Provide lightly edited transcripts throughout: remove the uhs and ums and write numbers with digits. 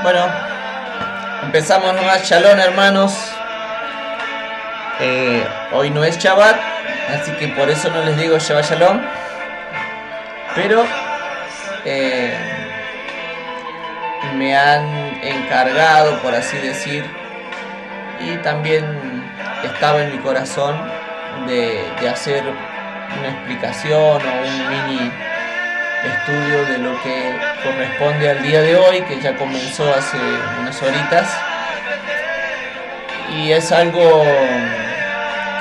Bueno, empezamos nomás. Shalom, hermanos. Hoy no es Shabbat, así que por eso no les digo Shabbat Shalom. Pero eh, me han encargado, por así decir, y también estaba en mi corazón de hacer una explicación o un mini estudio de lo que corresponde al día de hoy, que ya comenzó hace unas horitas, y es algo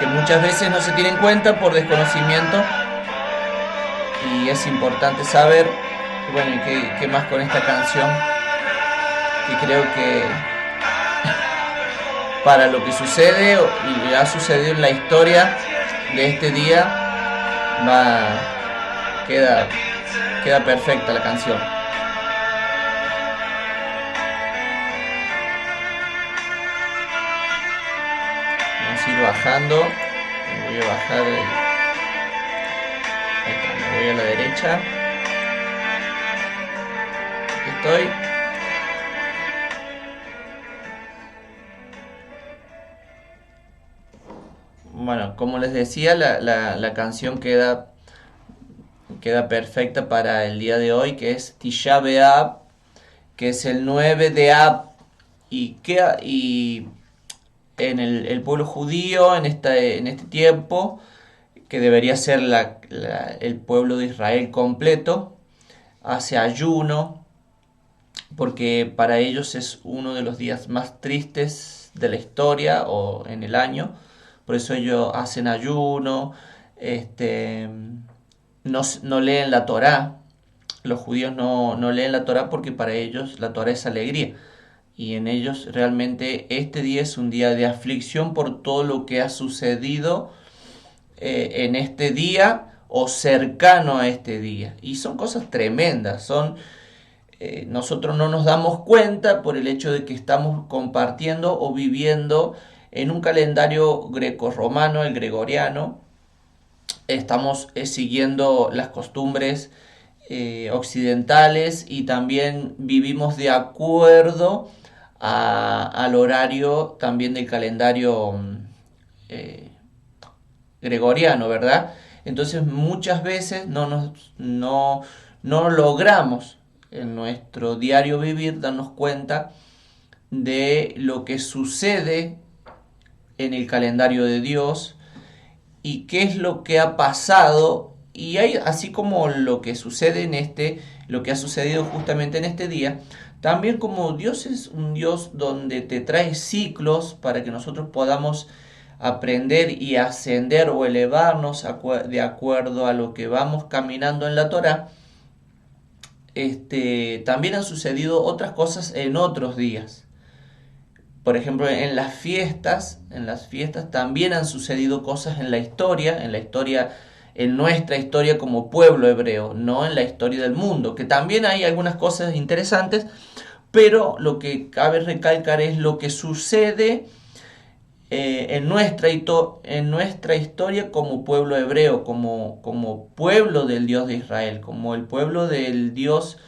que muchas veces no se tiene en cuenta por desconocimiento, y es importante saber. Y bueno, y qué más con esta canción, que creo que para lo que sucede y ha sucedido en la historia de este día, queda perfecta la canción. Vamos a ir bajando. Voy a bajar ahí está, me voy a la derecha. Aquí estoy. Bueno, como les decía, la canción queda perfecta para el día de hoy, que es Tisha B'Av, que es el 9 de Ab, y en el pueblo judío en este tiempo, que debería ser el pueblo de Israel completo, hace ayuno, porque para ellos es uno de los días más tristes de la historia o en el año. Por eso ellos hacen ayuno, no leen la Torá. Los judíos no leen la Torá porque para ellos la Torá es alegría. Y en ellos realmente este día es un día de aflicción por todo lo que ha sucedido en este día o cercano a este día. Y son cosas tremendas, nosotros no nos damos cuenta por el hecho de que estamos compartiendo o viviendo en un calendario grecorromano, el gregoriano. Estamos siguiendo las costumbres occidentales, y también vivimos de acuerdo al horario también del calendario gregoriano, ¿verdad? Entonces muchas veces no logramos en nuestro diario vivir darnos cuenta de lo que sucede en el calendario de Dios y qué es lo que ha pasado. Y hay, así como lo que sucede lo que ha sucedido justamente en este día, también como Dios es un Dios donde te trae ciclos para que nosotros podamos aprender y ascender o elevarnos de acuerdo a lo que vamos caminando en la Torá. También han sucedido otras cosas en otros días. Por ejemplo, en las fiestas también han sucedido cosas en nuestra historia como pueblo hebreo, no en la historia del mundo, que también hay algunas cosas interesantes, pero lo que cabe recalcar es lo que sucede en nuestra historia como pueblo hebreo, como pueblo del Dios de Israel, como el pueblo del Dios,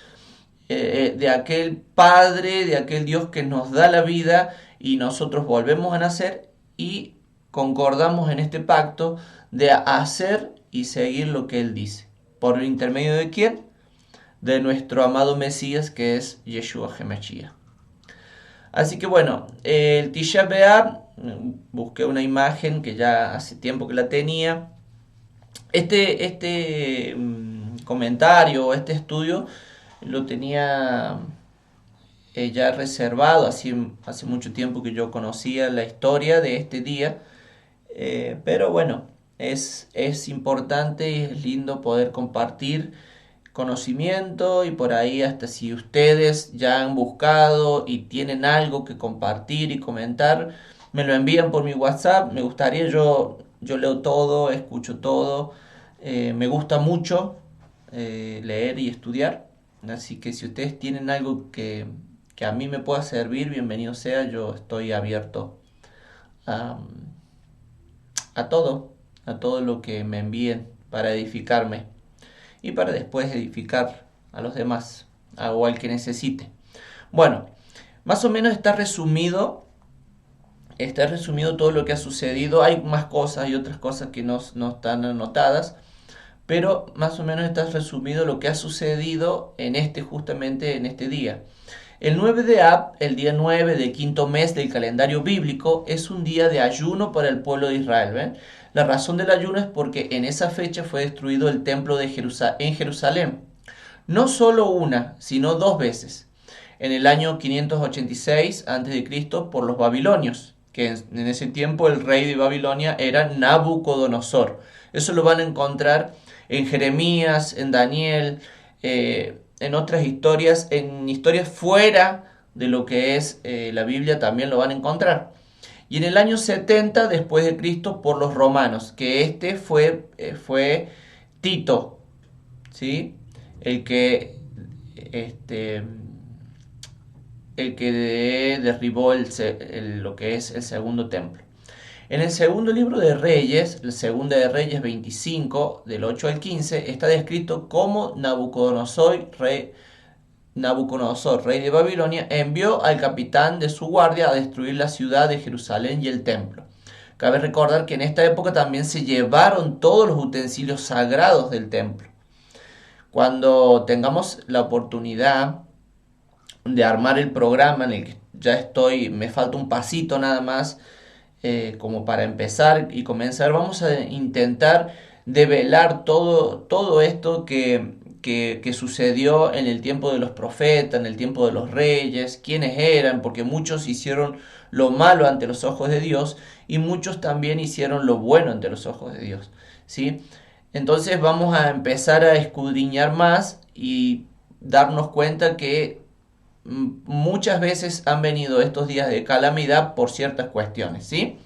de aquel Padre, de aquel Dios que nos da la vida y nosotros volvemos a nacer, y concordamos en este pacto de hacer y seguir lo que Él dice. ¿Por el intermedio de quién? De nuestro amado Mesías, que es Yeshua HaMashiach. Así que bueno, el Tisha B'Av, busqué una imagen que ya hace tiempo que la tenía. Este comentario, este estudio, lo tenía ya reservado hace mucho tiempo que yo conocía la historia de este día. Pero bueno, es importante y es lindo poder compartir conocimiento, y por ahí hasta si ustedes ya han buscado y tienen algo que compartir y comentar, me lo envían por mi WhatsApp. Me gustaría, yo leo todo, escucho todo, me gusta mucho leer y estudiar, así que si ustedes tienen algo que a mí me pueda servir, bienvenido sea. Yo estoy abierto a, a todo, a todo lo que me envíen para edificarme y para después edificar a los demás o al que necesite. Bueno, Más o menos está resumido todo lo que ha sucedido. Hay más cosas y otras cosas que no están anotadas, pero más o menos está resumido lo que ha sucedido justamente en este día. El 9 de Ab, el día 9 del quinto mes del calendario bíblico, es un día de ayuno para el pueblo de Israel. ¿Ven? La razón del ayuno es porque en esa fecha fue destruido el templo en Jerusalén. No solo una, sino dos veces. En el año 586 a.C. por los babilonios, que en ese tiempo el rey de Babilonia era Nabucodonosor. Eso lo van a encontrar en Jeremías, en Daniel, en otras historias, en historias fuera de lo que es la Biblia también lo van a encontrar. Y en el año 70 después de Cristo por los romanos, que fue Tito, ¿sí? El que este, el que derribó lo que es el segundo templo. En el segundo libro de Reyes, el segundo de Reyes 25, del 8 al 15, está descrito cómo Nabucodonosor, rey de Babilonia, envió al capitán de su guardia a destruir la ciudad de Jerusalén y el templo. Cabe recordar que en esta época también se llevaron todos los utensilios sagrados del templo. Cuando tengamos la oportunidad de armar el programa en el que me falta un pasito nada más, como para empezar y comenzar, vamos a intentar develar todo esto que sucedió en el tiempo de los profetas, en el tiempo de los reyes, quiénes eran, porque muchos hicieron lo malo ante los ojos de Dios y muchos también hicieron lo bueno ante los ojos de Dios, ¿sí? Entonces vamos a empezar a escudriñar más y darnos cuenta que muchas veces han venido estos días de calamidad por ciertas cuestiones, ¿sí?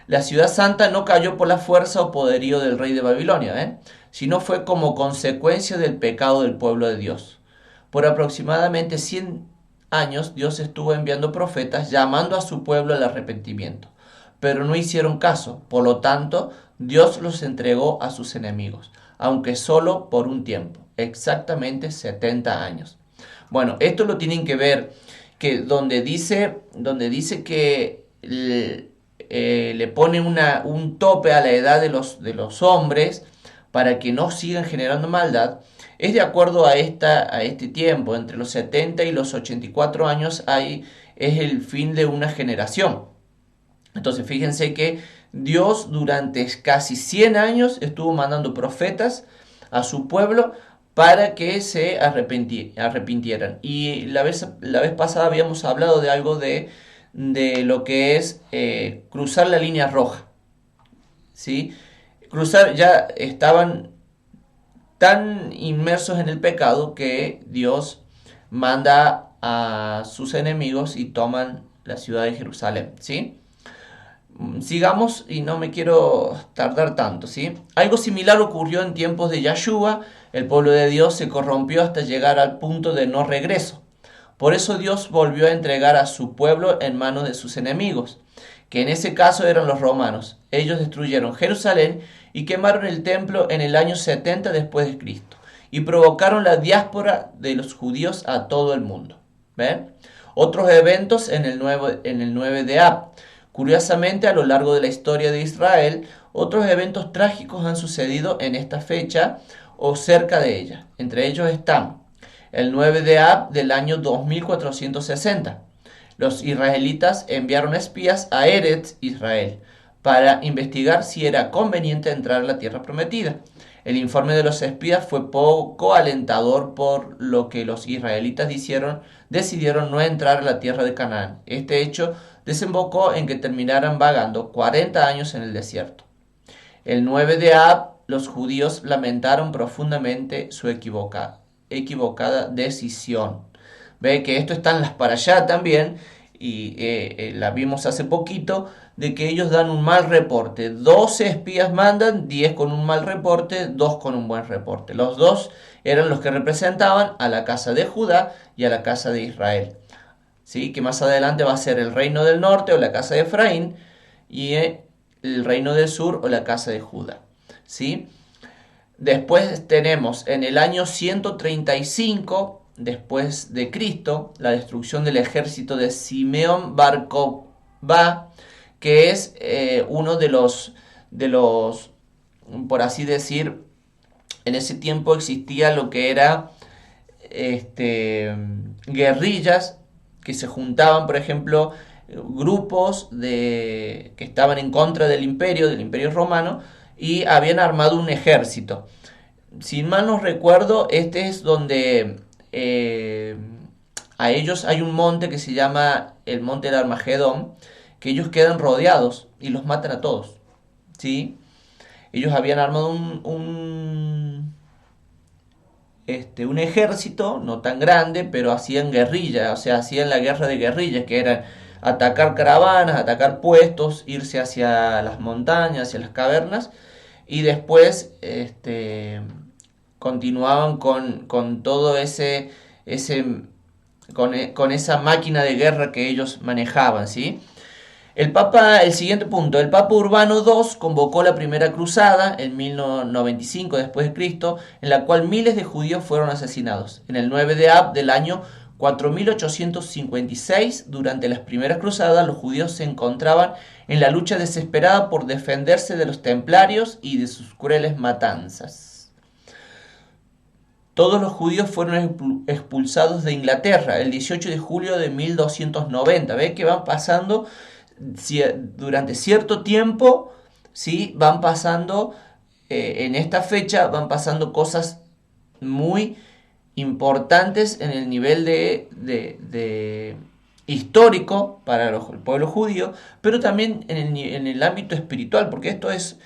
La ciudad santa no cayó por la fuerza o poderío del rey de Babilonia, sino fue como consecuencia del pecado del pueblo de Dios. Por aproximadamente 100 años Dios estuvo enviando profetas llamando a su pueblo al arrepentimiento, pero no hicieron caso. Por lo tanto, Dios los entregó a sus enemigos, aunque solo por un tiempo, exactamente 70 años. Bueno, esto lo tienen que ver, que donde dice que le pone un tope a la edad de los hombres para que no sigan generando maldad, es de acuerdo a este tiempo, entre los 70 y los 84 años es el fin de una generación. Entonces fíjense que Dios durante casi 100 años estuvo mandando profetas a su pueblo para que se arrepintieran. Y la vez pasada habíamos hablado de algo de lo que es cruzar la línea roja, ¿sí? Ya estaban tan inmersos en el pecado que Dios manda a sus enemigos y toman la ciudad de Jerusalén, ¿sí? Sigamos y no me quiero tardar tanto, ¿sí? Algo similar ocurrió en tiempos de Yahshua. El pueblo de Dios se corrompió hasta llegar al punto de no regreso. Por eso Dios volvió a entregar a su pueblo en manos de sus enemigos, que en ese caso eran los romanos. Ellos destruyeron Jerusalén y quemaron el templo en el año 70 después de Cristo y provocaron la diáspora de los judíos a todo el mundo. ¿Ven? Otros eventos en el 9 de Ab. Curiosamente, a lo largo de la historia de Israel, otros eventos trágicos han sucedido en esta fecha o cerca de ella. Entre ellos están el 9 de Ab del año 2460. Los israelitas enviaron espías a Eretz Israel para investigar si era conveniente entrar a la tierra prometida. El informe de los espías fue poco alentador, por lo que los israelitas decidieron no entrar a la tierra de Canaán. Este hecho desembocó en que terminaran vagando 40 años en el desierto. El 9 de Ab, los judíos lamentaron profundamente su equivocada decisión. Ve que esto está en las parashá también, y la vimos hace poquito, de que ellos dan un mal reporte. 12 espías mandan, 10 con un mal reporte, 2 con un buen reporte. Los 2 eran los que representaban a la casa de Judá y a la casa de Israel, ¿sí? Que más adelante va a ser el reino del norte o la casa de Efraín, y el reino del sur o la casa de Judá, ¿sí? Después tenemos en el año 135 después de Cristo, la destrucción del ejército de Simeón Bar Kokhba, que es uno de los, por así decir, en ese tiempo existía lo que era guerrillas que se juntaban, por ejemplo, grupos que estaban en contra del imperio romano, y habían armado un ejército. Si mal no recuerdo, este es donde a ellos hay un monte que se llama el monte del Armagedón, que ellos quedan rodeados y los matan a todos, ¿sí? Ellos habían armado un ejército, no tan grande, pero hacían guerrilla, o sea, hacían la guerra de guerrillas, que eran atacar caravanas, atacar puestos, irse hacia las montañas, hacia las cavernas, y después continuaban con todo con esa máquina de guerra que ellos manejaban, ¿sí? El siguiente punto, el Papa Urbano II convocó la primera cruzada en 1095 después de Cristo, en la cual miles de judíos fueron asesinados. En el 9 de Ab del año 4856, durante las primeras cruzadas, los judíos se encontraban en la lucha desesperada por defenderse de los templarios y de sus crueles matanzas. Todos los judíos fueron expulsados de Inglaterra el 18 de julio de 1290. ¿Ve que van pasando durante cierto tiempo? ¿Sí? Van pasando, en esta fecha, van pasando cosas muy importantes en el nivel de histórico para el pueblo judío, pero también en el ámbito espiritual, porque esto es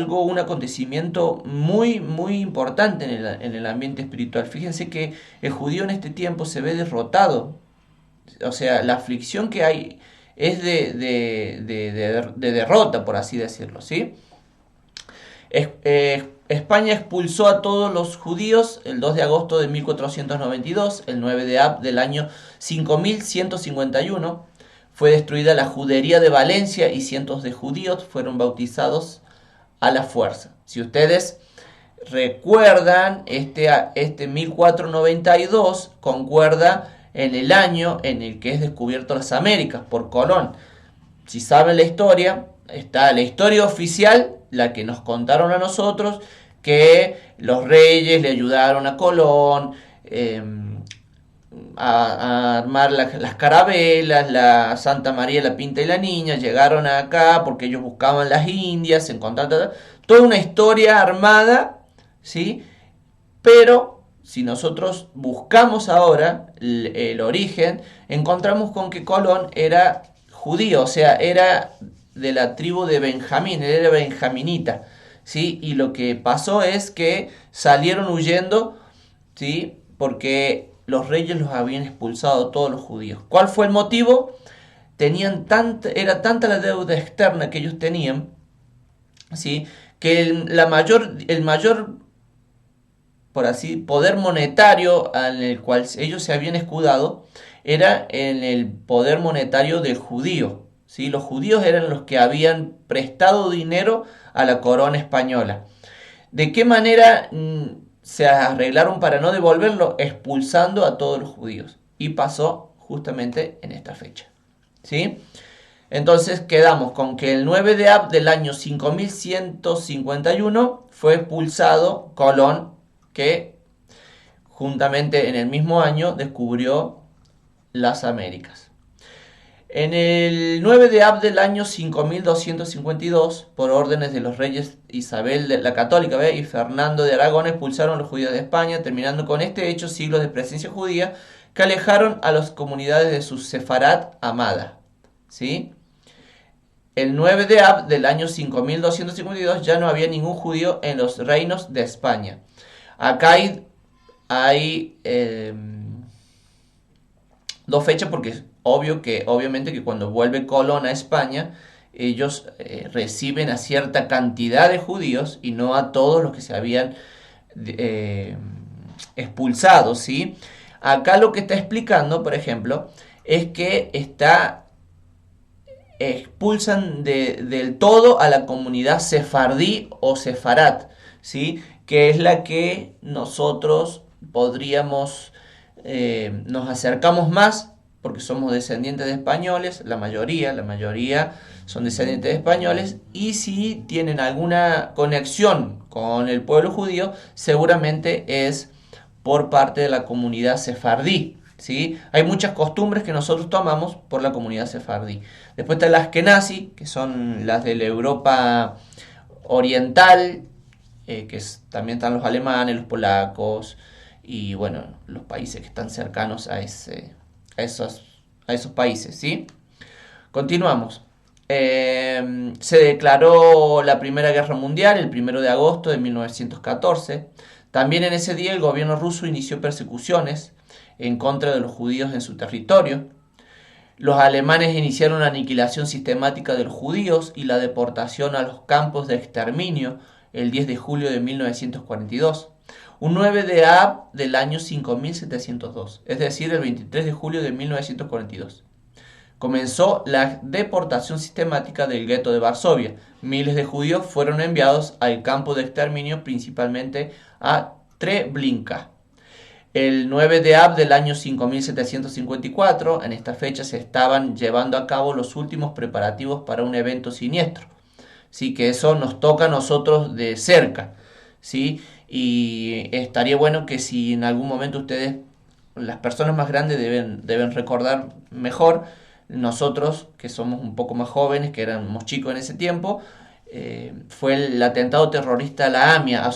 un acontecimiento muy, muy importante en el ambiente espiritual. Fíjense que el judío en este tiempo se ve derrotado. O sea, la aflicción que hay es de derrota, por así decirlo, ¿sí? España expulsó a todos los judíos el 2 de agosto de 1492, el 9 de Ab del año 5151. Fue destruida la judería de Valencia y cientos de judíos fueron bautizados a la fuerza. Si ustedes recuerdan, este 1492 concuerda en el año en el que es descubierto las Américas por Colón. Si saben la historia, está la historia oficial, la que nos contaron a nosotros, que los reyes le ayudaron a Colón a armar las carabelas, la Santa María, la Pinta y la Niña, llegaron acá porque ellos buscaban las Indias, encontraron toda una historia armada, ¿sí? Pero si nosotros buscamos ahora el origen, encontramos con que Colón era judío, o sea, era de la tribu de Benjamín, él era benjaminita, ¿sí? Y lo que pasó es que salieron huyendo, ¿sí? Porque los reyes los habían expulsado a todos los judíos. ¿Cuál fue el motivo? Era tanta la deuda externa que ellos tenían, ¿sí? Que el mayor, por así, poder monetario en el cual ellos se habían escudado era en el poder monetario del judío, ¿sí? Los judíos eran los que habían prestado dinero a la corona española. ¿De qué manera se arreglaron para no devolverlo? Expulsando a todos los judíos. Y pasó justamente en esta fecha, ¿sí? Entonces quedamos con que el 9 de Ab del año 5151 fue expulsado Colón, que juntamente en el mismo año descubrió las Américas. En el 9 de Ab del año 5252, por órdenes de los reyes Isabel la Católica y Fernando de Aragón, expulsaron a los judíos de España, terminando con este hecho siglos de presencia judía que alejaron a las comunidades de su sefarat amada, ¿sí? El 9 de Ab del año 5252 ya no había ningún judío en los reinos de España. Acá hay dos fechas, porque obviamente que cuando vuelve Colón a España, ellos reciben a cierta cantidad de judíos y no a todos los que se habían expulsado, ¿sí? Acá lo que está explicando, por ejemplo, es que expulsan del todo a la comunidad sefardí o sefarat, ¿sí? Que es la que nosotros podríamos, nos acercamos más porque somos descendientes de españoles, la mayoría son descendientes de españoles, y si tienen alguna conexión con el pueblo judío, seguramente es por parte de la comunidad sefardí. ¿Sí? Hay muchas costumbres que nosotros tomamos por la comunidad sefardí. Después están las Kenasi, que son las de la Europa oriental, también están los alemanes, los polacos y bueno, los países que están cercanos a esos países, ¿sí? Continuamos. Se declaró la Primera Guerra Mundial el 1 de agosto de 1914. También en ese día el gobierno ruso inició persecuciones en contra de los judíos en su territorio. Los alemanes iniciaron la aniquilación sistemática de los judíos y la deportación a los campos de exterminio el 10 de julio de 1942, un 9 de Ab del año 5702, es decir, el 23 de julio de 1942. Comenzó la deportación sistemática del gueto de Varsovia. Miles de judíos fueron enviados al campo de exterminio, principalmente a Treblinka. El 9 de Ab del año 5754, en esta fecha se estaban llevando a cabo los últimos preparativos para un evento siniestro. ¿Sí? Que eso nos toca a nosotros de cerca. ¿Sí? Y estaría bueno que si en algún momento ustedes, las personas más grandes deben recordar mejor, nosotros que somos un poco más jóvenes, que éramos chicos en ese tiempo, fue el atentado terrorista a la AMIA,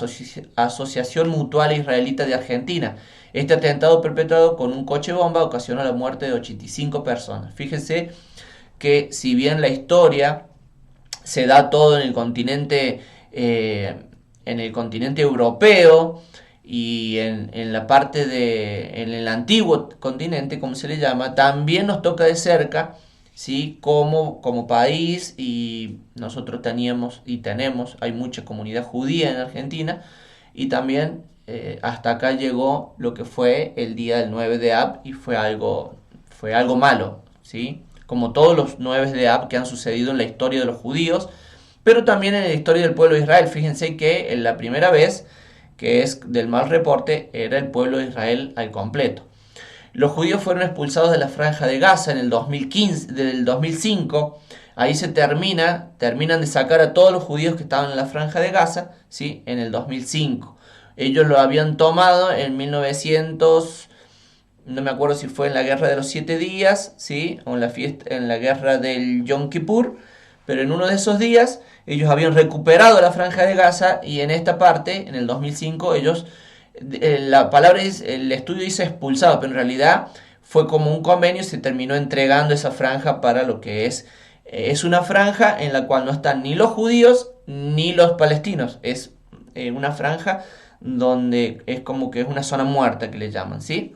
Asociación Mutual Israelita de Argentina. Este atentado perpetrado con un coche bomba ocasionó la muerte de 85 personas. Fíjense que si bien la historia se da todo en el continente europeo y en la parte en el antiguo continente, como se le llama, también nos toca de cerca, ¿sí? Como país, y nosotros teníamos y tenemos, hay mucha comunidad judía en Argentina, y también hasta acá llegó lo que fue el día del 9 de Ab, y fue algo malo, ¿sí? Como todos los 9 de Ab que han sucedido en la historia de los judíos, pero también en la historia del pueblo de Israel. Fíjense que en la primera vez, que es del mal reporte, era el pueblo de Israel al completo. Los judíos fueron expulsados de la Franja de Gaza en el 2005. Ahí terminan de sacar a todos los judíos que estaban en la Franja de Gaza, ¿sí? En el 2005. Ellos lo habían tomado en 1900, no me acuerdo si fue en la Guerra de los 7 días, ¿sí? O en la Guerra del Yom Kippur, pero en uno de esos días ellos habían recuperado la Franja de Gaza, y en esta parte, en el 2005, ellos, la palabra el estudio dice expulsado, pero en realidad fue como un convenio y se terminó entregando esa franja para lo que es una franja en la cual no están ni los judíos ni los palestinos. Es una franja donde es como que es una zona muerta que le llaman, ¿sí?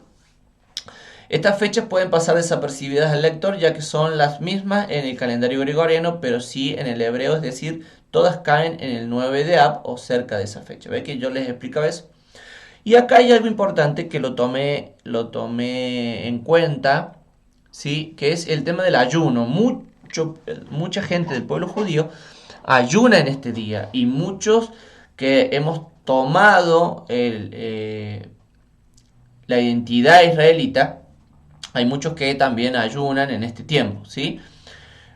Estas fechas pueden pasar desapercibidas al lector, ya que son las mismas en el calendario gregoriano, pero sí en el hebreo, es decir, todas caen en el 9 de Ab o cerca de esa fecha. ¿Ve que yo les explicaba eso? Y acá hay algo importante que lo tomé en cuenta, ¿sí? Que es el tema del ayuno. Mucha gente del pueblo judío ayuna en este día, y muchos que hemos tomado la identidad israelita, hay muchos que también ayunan en este tiempo, ¿sí?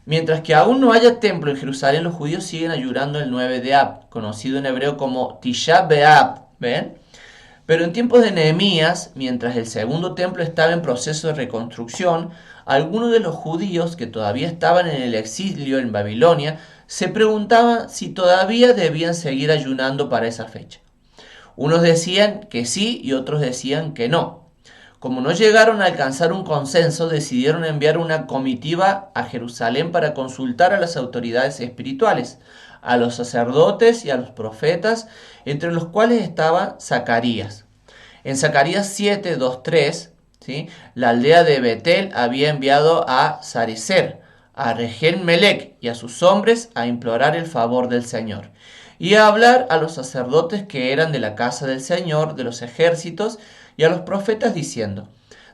Mientras que aún no haya templo en Jerusalén, los judíos siguen ayunando el 9 de Ab, conocido en hebreo como Tisha B'Av, ¿ven? Pero en tiempos de Nehemías, mientras el segundo templo estaba en proceso de reconstrucción, algunos de los judíos que todavía estaban en el exilio en Babilonia se preguntaban si todavía debían seguir ayunando para esa fecha. Unos decían que sí y otros decían que no. Como no llegaron a alcanzar un consenso, decidieron enviar una comitiva a Jerusalén para consultar a las autoridades espirituales, a los sacerdotes y a los profetas, entre los cuales estaba Zacarías. En Zacarías 7, 2, 3, ¿sí? La aldea de Betel había enviado a Sarecer, a Regem Melech y a sus hombres a implorar el favor del Señor, y a hablar a los sacerdotes que eran de la casa del Señor de los ejércitos, y a los profetas diciendo: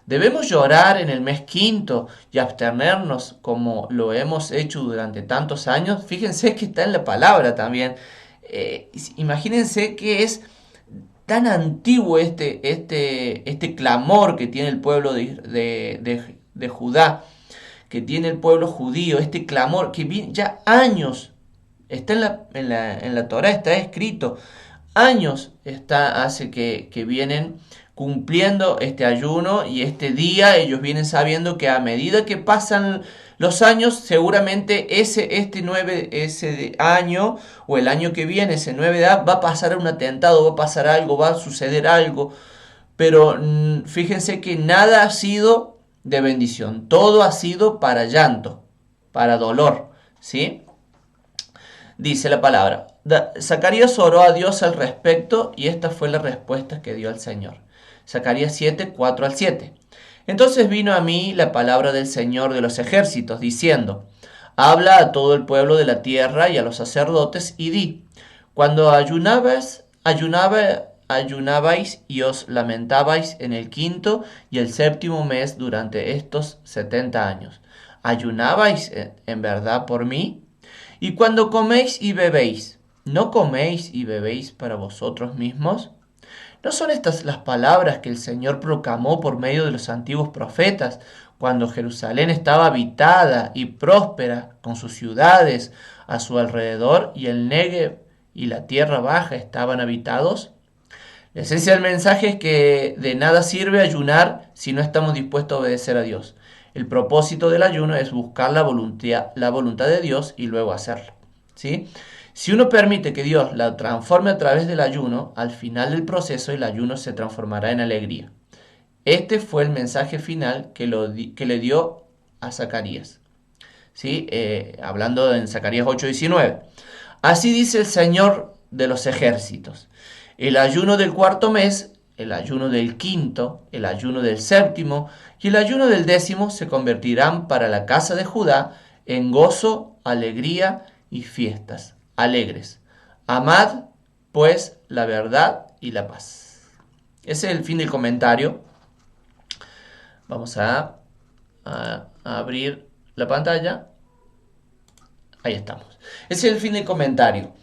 ¿debemos llorar en el mes quinto y abstenernos como lo hemos hecho durante tantos años? Fíjense que está en la palabra también. Imagínense que es tan antiguo este clamor que tiene el pueblo de Judá, que tiene el pueblo judío, este clamor que viene ya años, está en la Torá, está escrito, años hace que vienen cumpliendo este ayuno y este día. Ellos vienen sabiendo que a medida que pasan los años, seguramente ese año o el año que viene, ese 9 de Ab, va a pasar un atentado, va a pasar algo, va a suceder algo. Pero fíjense que nada ha sido de bendición, todo ha sido para llanto, para dolor, ¿sí? Dice la palabra, Zacarías oró a Dios al respecto y esta fue la respuesta que dio al Señor. Zacarías 7, 4 al 7. Entonces vino a mí la palabra del Señor de los ejércitos, diciendo, habla a todo el pueblo de la tierra y a los sacerdotes y di, cuando ayunabais y os lamentabais en el quinto y el séptimo mes durante estos 70 años. ¿Ayunabais en verdad por mí? Y cuando coméis y bebéis, ¿no coméis y bebéis para vosotros mismos? ¿No son estas las palabras que el Señor proclamó por medio de los antiguos profetas, cuando Jerusalén estaba habitada y próspera, con sus ciudades a su alrededor, y el Negev y la tierra baja estaban habitados? La esencia del mensaje es que de nada sirve ayunar si no estamos dispuestos a obedecer a Dios. El propósito del ayuno es buscar la voluntad de Dios y luego hacerlo, ¿sí? Si uno permite que Dios la transforme a través del ayuno, al final del proceso el ayuno se transformará en alegría. Este fue el mensaje final que le dio a Zacarías, ¿sí? Hablando en Zacarías 8:19. Así dice el Señor de los ejércitos. El ayuno del cuarto mes, el ayuno del quinto, el ayuno del séptimo y el ayuno del décimo se convertirán para la casa de Judá en gozo, alegría y fiestas alegres. Amad, pues, la verdad y la paz. Ese es el fin del comentario. Vamos a abrir la pantalla. Ahí estamos. Ese es el fin del comentario.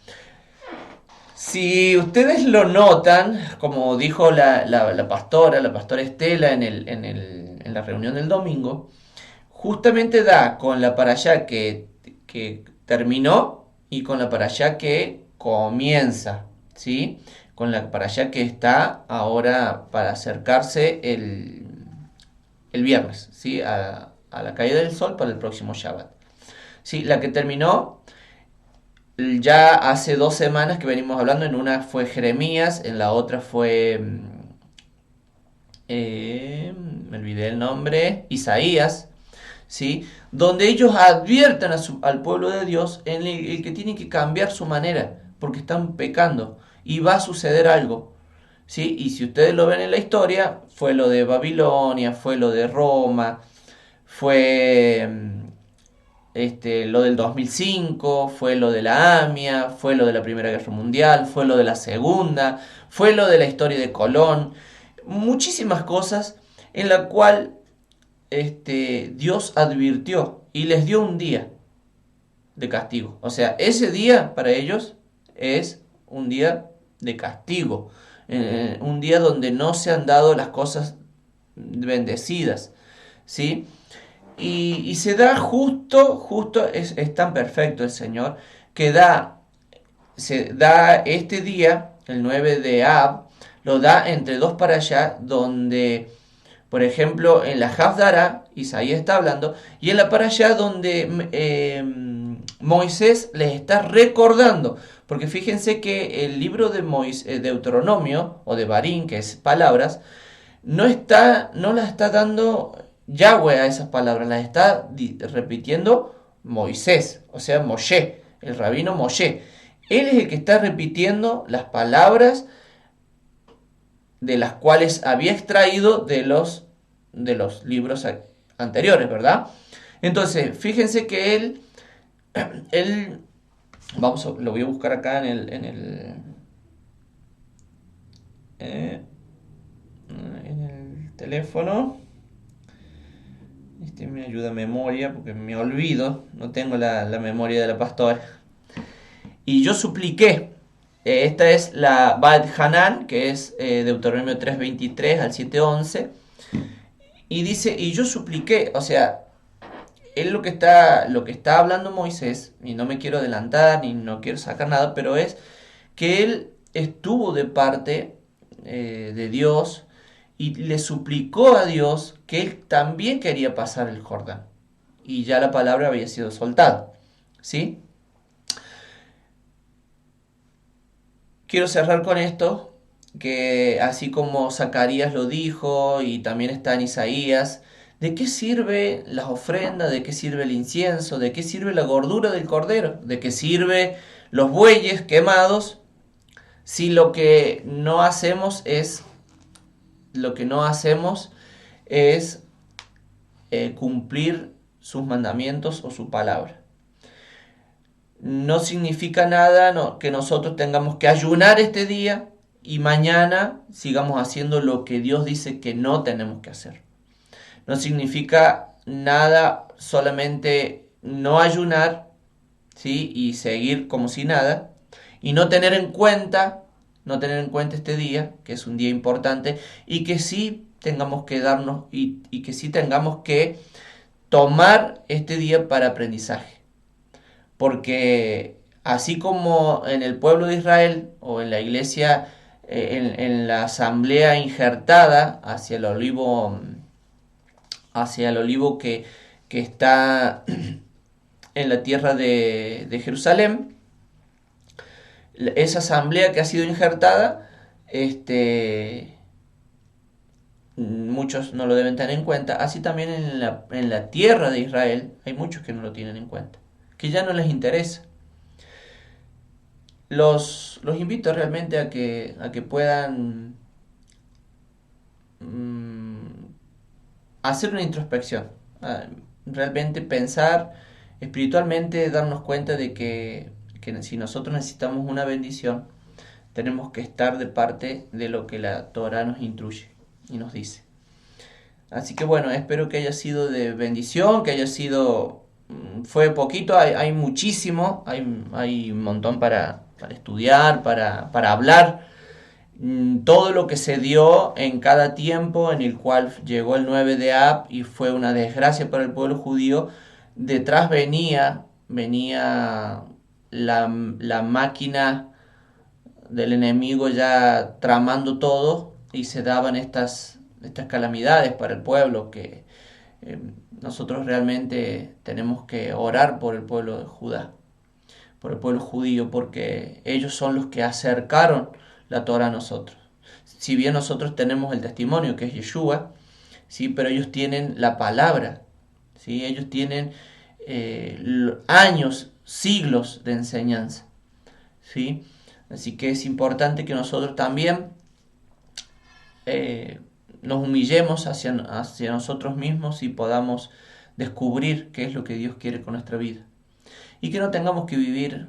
Si ustedes lo notan, como dijo la pastora Estela en la reunión del domingo, justamente da con la parashá que terminó y con la parashá que comienza, ¿sí? Con la parashá que está ahora para acercarse el viernes, ¿sí? A la caída del sol para el próximo Shabbat. Sí, la que terminó ya hace 2 semanas que venimos hablando. En una fue Jeremías, en la otra fue, me olvidé el nombre, Isaías, ¿sí? Donde ellos advierten al pueblo de Dios en el que tienen que cambiar su manera, porque están pecando y va a suceder algo, ¿sí? Y si ustedes lo ven en la historia, fue lo de Babilonia, fue lo de Roma, fue lo del 2005, fue lo de la AMIA, fue lo de la Primera Guerra Mundial, fue lo de la Segunda, fue lo de la historia de Colón, muchísimas cosas en la cual Dios advirtió y les dio un día de castigo. O sea, ese día para ellos es un día de castigo, un día donde no se han dado las cosas bendecidas, ¿sí? Y se da justo es tan perfecto el Señor que se da este día, el 9 de Ab, lo da entre dos parashá donde, por ejemplo, en la Hafdara, Isaías está hablando, y en la parashá donde Moisés les está recordando, porque fíjense que el libro de Deuteronomio, o de Barín, que es palabras, no las está dando Yahweh a esas palabras, las está repitiendo Moisés, o sea, Moshe, el rabino Moshe. Él es el que está repitiendo las palabras de las cuales había extraído de los libros anteriores, ¿verdad? Entonces, fíjense que él lo voy a buscar acá en el teléfono. Me ayuda a memoria porque me olvido, no tengo la memoria de la pastora. Y yo supliqué esta es la Bad Hanan, que es Deuteronomio 3:23 al 7:11. Y dice, y yo supliqué, o sea, él lo que está hablando Moisés, y no me quiero adelantar ni no quiero sacar nada, pero es que él estuvo de parte de Dios y le suplicó a Dios que él también quería pasar el Jordán. Y ya la palabra había sido soltada. ¿Sí? Quiero cerrar con esto, que así como Zacarías lo dijo y también está en Isaías, ¿de qué sirve las ofrendas? ¿De qué sirve el incienso? ¿De qué sirve la gordura del cordero? ¿De qué sirve los bueyes quemados? Si lo que no hacemos es cumplir sus mandamientos o su palabra. No significa nada que nosotros tengamos que ayunar este día y mañana sigamos haciendo lo que Dios dice que no tenemos que hacer. No significa nada solamente no ayunar, ¿sí? Y seguir como si nada y no tener en cuenta este día, que es un día importante, y que sí tengamos que darnos y que sí tengamos que tomar este día para aprendizaje. Porque así como en el pueblo de Israel o en la iglesia, en la asamblea injertada hacia el olivo que está en la tierra de Jerusalén, esa asamblea que ha sido injertada, muchos no lo deben tener en cuenta. Así también en la tierra de Israel hay muchos que no lo tienen en cuenta, que ya no les interesa. Los invito realmente a que puedan mm, hacer una introspección, realmente pensar espiritualmente, darnos cuenta de que si nosotros necesitamos una bendición, tenemos que estar de parte de lo que la Torah nos instruye y nos dice. Así que bueno, espero que haya sido de bendición, que haya sido... Fue poquito, hay muchísimo, hay un montón para estudiar, para hablar. Todo lo que se dio en cada tiempo en el cual llegó el 9 de Ab y fue una desgracia para el pueblo judío, detrás venía la máquina del enemigo ya tramando todo y se daban estas calamidades para el pueblo que eh, nosotros realmente tenemos que orar por el pueblo de Judá, por el pueblo judío, porque ellos son los que acercaron la Torah a nosotros. Si bien nosotros tenemos el testimonio que es Yeshua, ¿sí? Pero ellos tienen la palabra, ¿sí? Ellos tienen años, siglos de enseñanza, ¿sí? Así que es importante que nosotros también nos humillemos hacia nosotros mismos y podamos descubrir qué es lo que Dios quiere con nuestra vida. Y que no tengamos que vivir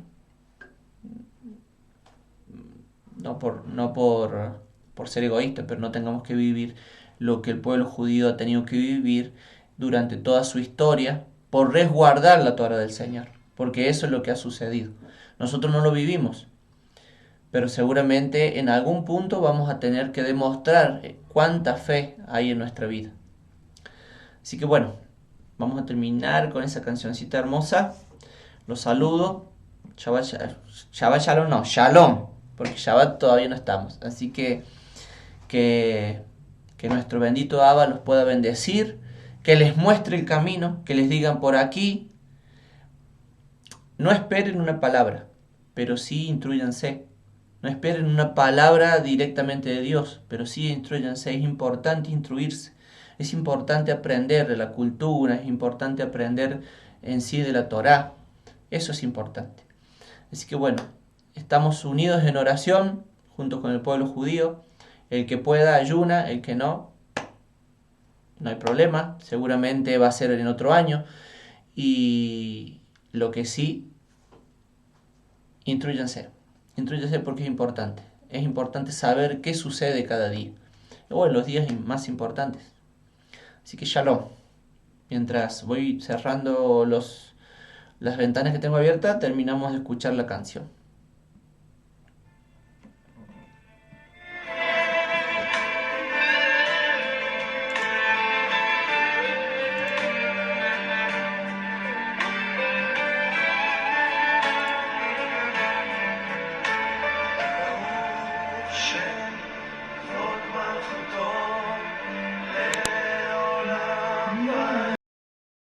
por ser egoístas, pero no tengamos que vivir lo que el pueblo judío ha tenido que vivir durante toda su historia por resguardar la Torah del Señor, porque eso es lo que ha sucedido. Nosotros no lo vivimos, pero seguramente en algún punto vamos a tener que demostrar cuánta fe hay en nuestra vida. Así que bueno, vamos a terminar con esa cancioncita hermosa. Los saludo. Shabbat Shalom, no, Shalom, porque Shabbat todavía no estamos. Así que nuestro bendito Abba los pueda bendecir, que les muestre el camino, que les digan por aquí. No esperen una palabra, pero sí instruyanse. No esperen una palabra directamente de Dios, pero sí instruyanse. Es importante instruirse. Es importante aprender de la cultura, es importante aprender en sí de la Torá. Eso es importante. Así que bueno, estamos unidos en oración junto con el pueblo judío. El que pueda ayuna, el que no, no hay problema. Seguramente va a ser en otro año. Y lo que sí, intrúyanse. Intrúyanse porque es importante. Es importante saber qué sucede cada día. O en los días más importantes. Así que shalom. Mientras voy cerrando las ventanas que tengo abiertas, terminamos de escuchar la canción.